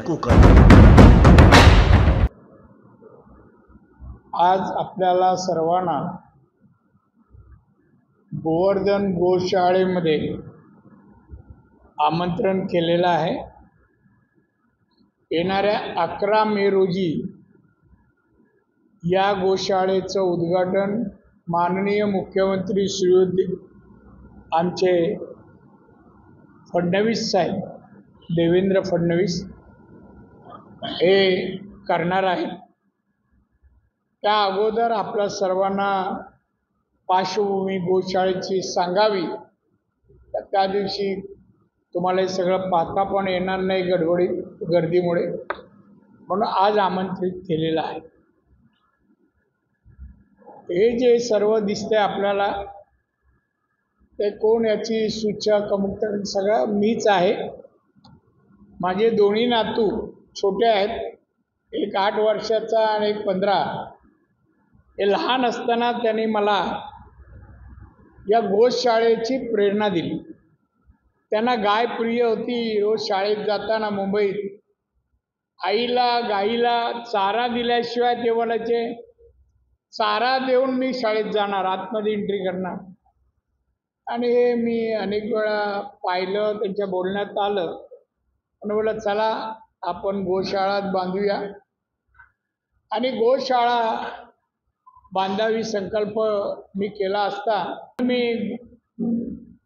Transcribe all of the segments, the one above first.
कोकण। आज आपल्याला सर्वांना गोवर्धन गोशाळेमध्ये आमंत्रण केलेलं आहे। येणाऱ्या 11 मे रोजी या गोशाळेचं उद्घाटन माननीय मुख्यमंत्री श्री आमचे फडणवीस साहेब देवेंद्र फडणवीस हे करणार आहेत। त्या अगोदर आपल्या सर्वांना पार्श्वभूमी गोशाळेची सांगावी। त्या दिवशी तुम्हाला हे सगळं पाहता पण येणार नाही गर्दीमुळे, म्हणून आज आमंत्रित केलेलं आहे। हे जे सर्व दिसते आपल्याला ते कोण, याची सूचक अमुक सगळं मीच आहे। माझे दोन्ही नातू छोटे आहेत, एक 8 वर्षाचा आणि एक 15। हे लहान असताना त्यांनी मला या गोशाळेची प्रेरणा दिली। त्यांना गाय प्रिय होती। रोज शाळेत जाताना मुंबईत आईला गाईला चारा दिल्याशिवाय ते म्हणायचे चारा देऊन मी शाळेत जाणार, आतमध्ये एंट्री करणार। आणि हे मी अनेक वेळा पाहिलं, त्यांच्या बोलण्यात आलं, पण बोललं चला आपण गोशाळा बांधूया। आणि गोशाळा बांधावी संकल्प मी केला असता मी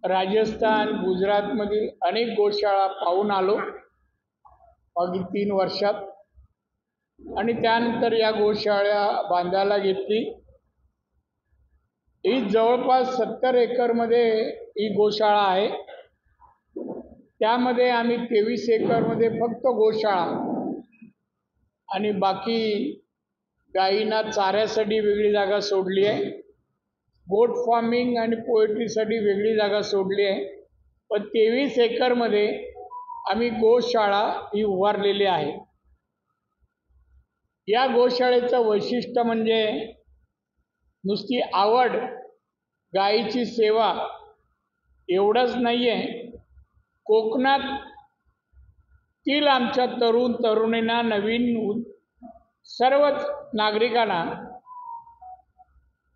राजस्थान गुजरातमधील अनेक गोशाळा पाहून आलो मागील 3 वर्षात। आणि त्यानंतर या गोशाळा बांधायला घेतली। ही जवळपास 70 एकरमध्ये ही गोशाळा आहे। त्यामध्ये आम्ही 23 एकरमध्ये फक्त गोशाळा आणि बाकी गायींना चाऱ्यासाठी वेगळी जागा सोडली आहे। गोट फार्मिंग आणि पोल्ट्रीसाठी वेगळी जागा सोडली आहे। पण 23 एकरमध्ये आम्ही गोशाळा ही उभारलेली आहे। या गोशाळेचं वैशिष्ट्य म्हणजे नुसती आवड गायीची सेवा एवढंच नाही आहे। कोकणातील आमच्या तरुण तरुणींना, नवीन सर्वच नागरिकांना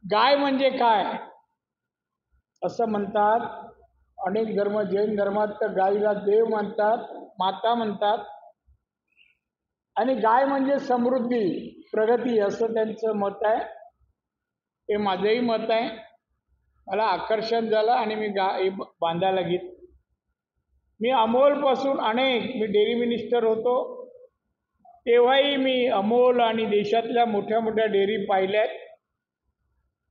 गाय म्हणजे काय असं म्हणतात। अनेक धर्म, जैन धर्मात तर गायीला देव मानतात, माता म्हणतात। आणि गाय म्हणजे समृद्धी, प्रगती असं त्यांचं मत आहे। ते माझंही मत आहे। मला आकर्षण झालं आणि मी गाय बांधायला घेतली। मी अमोलपासून मी डेअरी मिनिस्टर होतो तेव्हाही मी अमोल आणि देशातल्या मोठ्या मोठ्या डेअरी पाहिल्यात।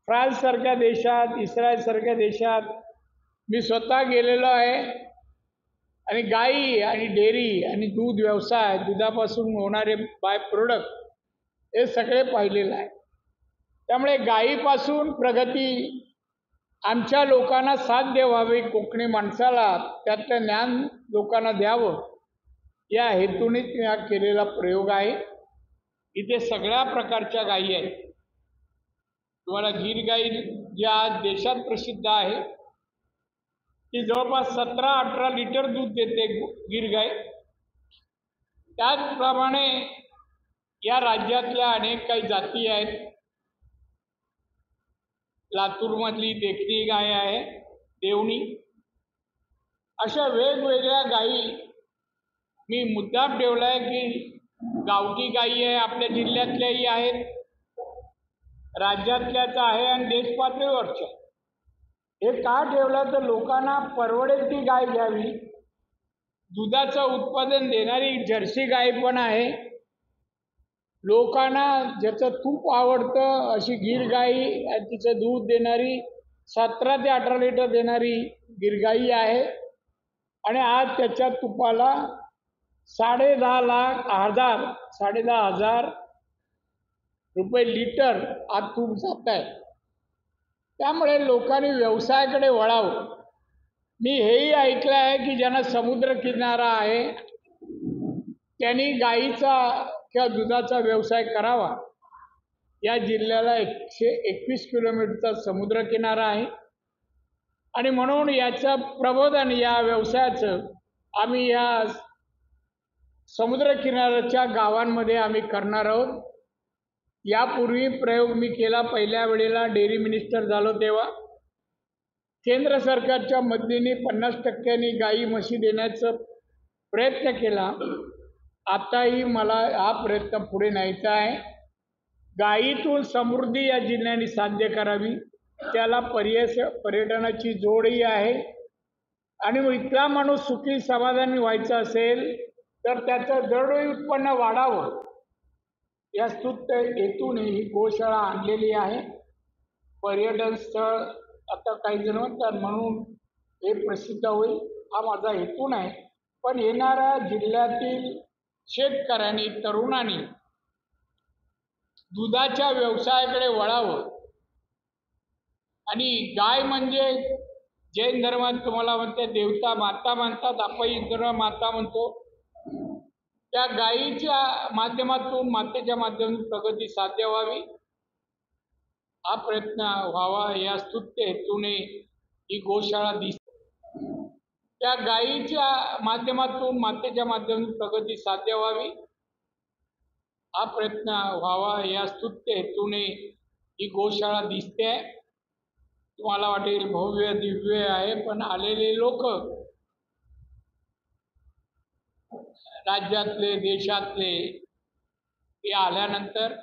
फ्रान्ससारख्या देशात, इस्रायलसारख्या देशात मी स्वतः गेलेलो आहे। आणि गाई आणि डेअरी आणि दूध व्यवसाय, दुधापासून होणारे बाय प्रोडक्ट हे सगळे पाहिलेलं आहे। त्यामुळे गायीपासून प्रगती आमच्या लोकांना साध्य व्हावी, कोकणी माणसाला त्यातलं ज्ञान लोकांना द्यावं, या हेतूनेच हा केलेला प्रयोग आहे। इथे सगळ्या प्रकारच्या गायी आहेत। तुम्हाला गीर गाई जी आज देशात प्रसिद्ध आहे, ती जवळपास 17-18 लिटर दूध देते गीर गाय। त्याचप्रमाणे या राज्यातल्या अनेक काही जाती आहेत। लातूरमधली देखणी गाय आहे, देवणी। अशा वेगवेगळ्या गायी मी मुद्दाम ठेवलाय की गावठी गायी आहे, आपल्या जिल्ह्यातल्याही आहेत, राज्यातल्याच आहे आणि देश पातळीवरच्या। हे का ठेवलं तर लोकांना परवडेल ती गाय घ्यावी। दुधाचं उत्पादन देणारी जर्सी गाय पण आहे। लोकांना ज्याचं तूप आवडतं अशी गीर गाई, तिचं दूध देणारी 17 ते 18 लिटर देणारी गीर गाई आहे। आणि आज त्याच्या तुपाला 10,500 रुपये लिटर आज तूप जात आहे। त्यामुळे लोकांनी व्यवसायाकडे वळावं। मी हेही ऐकलं आहे की ज्यांना समुद्र किनारा आहे त्यांनी गाईचा किंवा दुधाचा व्यवसाय करावा। या जिल्ह्याला 121 किलोमीटरचा समुद्र किनारा आहे आणि म्हणून याचं प्रबोधन, या व्यवसायाचं आम्ही या समुद्रकिनाऱ्याच्या गावांमध्ये आम्ही करणार आहोत। यापूर्वी प्रयोग मी केला, पहिल्या वेळेला डेअरी मिनिस्टर झालो तेव्हा केंद्र सरकारच्या मदतीने 50% गाई म्हशी देण्याचा प्रयत्न केला। आताही मला हा प्रयत्न पुढे न्यायचा आहे। गायीतून समृद्धी या जिल्ह्याने साध्य करावी, त्याला पर्यटनाची जोडही आहे। आणि इथला माणूस सुखी समाधानी व्हायचा असेल तर त्याचं दरडोई उत्पन्न वाढावं या स्तुत्य हेतूने ही गोशाळा आणलेली आहे। पर्यटन स्थळ आता काही जण म्हणतात म्हणून हे प्रसिद्ध होईल, हा माझा हेतू नाही। पण येणाऱ्या जिल्ह्यातील शेतकऱ्यांनी तरुणांनी दुधाच्या व्यवसायाकडे वळावं। आणि गाय म्हणजे जैन धर्मात तुम्हाला म्हणते देवता माता म्हणतात, आपण हिंदू माता म्हणतो। त्या गायीच्या माध्यमातून मातेच्या माध्यमातून प्रगती साध्य व्हावी, हा प्रयत्न व्हावा या स्तुत्य हेतूने ही गोशाळा दिसते। त्या गायीच्या माध्यमातून मातेच्या माध्यमातून प्रगती साध्य व्हावी, हा प्रयत्न व्हावा या स्तुत्य हेतूने ही गोशाळा दिसते। तुम्हाला वाटेल भव्य दिव्य आहे, पण आलेले लोक राज्यातले देशातले ते आल्यानंतर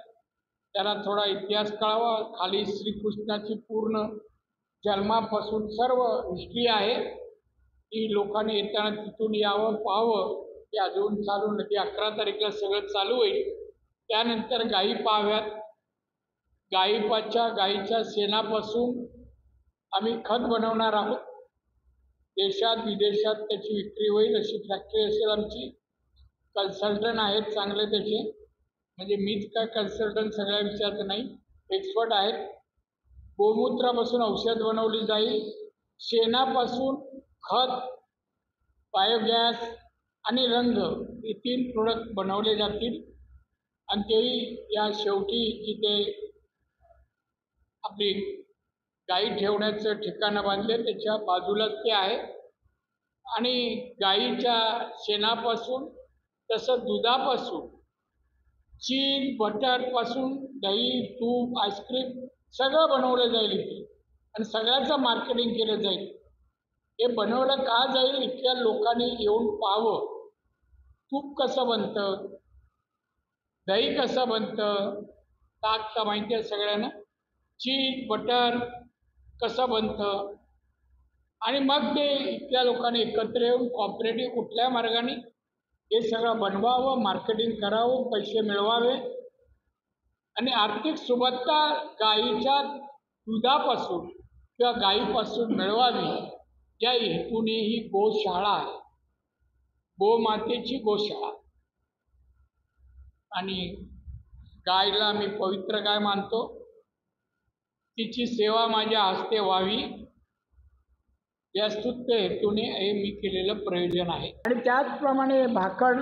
त्याला थोडा इतिहास कळावा। खाली श्रीकृष्णाची पूर्ण जन्मापासून सर्व हिस्ट्री आहे, ती लोकांनी येताना तिथून यावं पाहावं। ते अजून चालू नाही, 11 तारखेला सगळं चालू होईल। त्यानंतर गायी पाहाव्यात। गायीच्या शेणापासून आम्ही खत बनवणार आहोत। देशात विदेशात त्याची विक्री होईल अशी फॅक्टरी असेल आमची। कन्सल्टंट आहेत चांगले त्याचे, म्हणजे मीच काय कन्सल्टंट सगळ्या विचारत नाही, एक्सपर्ट आहेत। गोमूत्रापासून औषध बनवली जाईल, शेणापासून खत, बायोगॅस आणि रंग हे 3 प्रोडक्ट बनवले जातील। आणि तेही या शेवटी जिथे आपली गाई ठेवण्याचं ठिकाणं बांधले त्याच्या बाजूलाच ते आहे। आणि गाईच्या शेणापासून तसं दुधापासून, चीज बटरपासून दही तूप आईस्क्रीम सगळं बनवलं जाईल इथे, आणि सगळ्याचं मार्केटिंग केलं जाईल। हे बनवलं का जाईल, इथल्या लोकांनी येऊन पाहावं। तूप कसं बनतं, दही कसं बनतं, ताक तर माहिती आहे सगळ्यांना, चीज बटर कसं बनतं, आणि मग ते इथल्या लोकांनी एकत्र येऊन कॉपरेटिव्ह कुठल्या मार्गाने हे सगळं बनवावं, मार्केटिंग करावं, पैसे मिळवावे आणि आर्थिक सुबत्ता गायीच्या दुधापासून किंवा गायीपासून मिळवावी या हेतूने ही गोशाळा आहे, गोमातेची गोशाळा। आणि गायला मी पवित्र गाय मानतो, तिची सेवा माझ्या हस्ते व्हावी या स्तुत्य हेतूने हे मी केलेलं प्रयोजन आहे। आणि त्याचप्रमाणे भाकड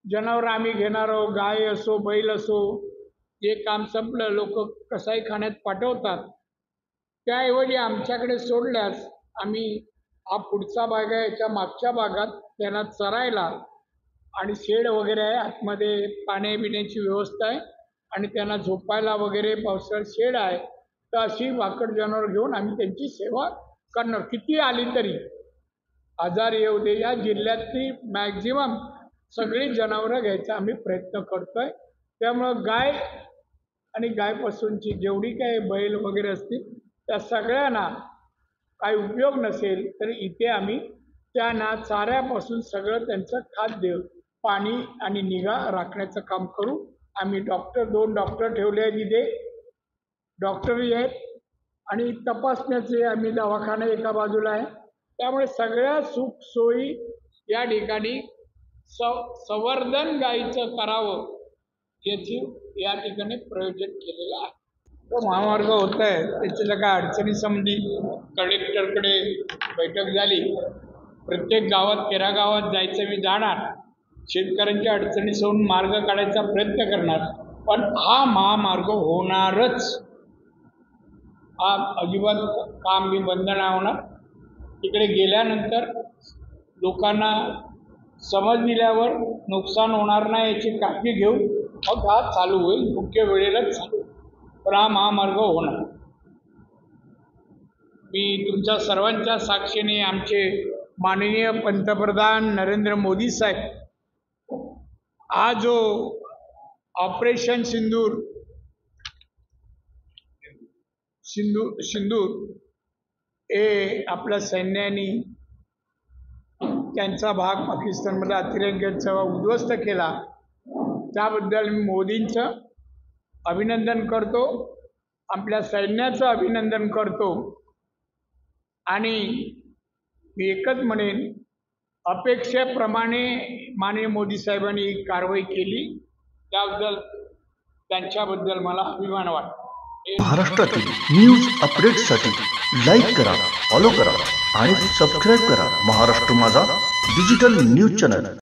जनावर आम्ही घेणार आहोत, गाय असो बैल असो, जे काम संपलं लोक कसाईखान्यात पाठवतात, त्याऐवजी आमच्याकडे सोडल्यास आम्ही हा पुढचा भाग आहे, याच्या मागच्या भागात त्यांना चरायला आणि शेड वगैरे आहे, आतमध्ये पाण्यापिण्याची व्यवस्था आहे आणि त्यांना झोपायला वगैरे पावसाळ्यात शेड आहे। तर अशी भाकड जनावर घेऊन आम्ही त्यांची सेवा करणार, किती आली तरी, 1000 येऊ दे। या जिल्ह्यातली मॅक्झिमम सगळी जनावरं घ्यायचा आम्ही प्रयत्न करतोय। त्यामुळं गाय आणि गायपासूनची जेवढी काही बैल वगैरे असतील त्या सगळ्यांना काही उपयोग नसेल तर इथे आम्ही त्यांना चाऱ्यापासून सगळं त्यांचं खाद्य पाणी आणि निगा राखण्याचं काम करू। आम्ही 2 डॉक्टर ठेवले आहेत इथे, डॉक्टरही आहेत आणि तपासण्याचे आम्ही दवाखाना एका बाजूला आहे। त्यामुळे सगळ्या सुख सोयी या ठिकाणी संवर्धन गायीचं करावं याची या ठिकाणी प्रयोजन केलेलं आहे। तो महामार्ग होत आहे, त्याच्याला काय अडचणी संबंधी कलेक्टरकडे बैठक झाली। प्रत्येक गावात 13 गावात जायचं, मी जाणार, शेतकऱ्यांच्या अडचणी सोडून मार्ग काढायचा प्रयत्न करणार, पण हा महामार्ग होणारच, हा अजिबात काम मी बंद नाही होणार। तिकडे गेल्यानंतर लोकांना समज दिल्यावर नुकसान होणार नाही याची काळजी घेऊन मग हा चालू होईल, मुख्य वेळेलाच चालू, पण हा महामार्ग होणार. मी तुमच्या सर्वांच्या साक्षीने आमचे माननीय पंतप्रधान नरेंद्र मोदी साहेब हा जो ऑपरेशन सिंदूर हे आपल्या सैन्याने त्यांचा भाग पाकिस्तानमध्ये अतिरेक्यांचा उद्ध्वस्त केला, त्याबद्दल मी मोदींचं अभिनंदन करतो, आपल्या सैन्याचं अभिनंदन करतो. आणि मी एकच म्हणेन, अपेक्षेप्रमाणे माननीय मोदी साहेबांनी ही कारवाई केली, त्याबद्दल त्यांच्याबद्दल मला अभिमान वाटतो. महाराष्ट्रातील न्यूज अपडेट्ससाठी लाईक करा, फॉलो करा आणि सबस्क्राईब करा महाराष्ट्र माझा डिजिटल न्यूज चॅनल.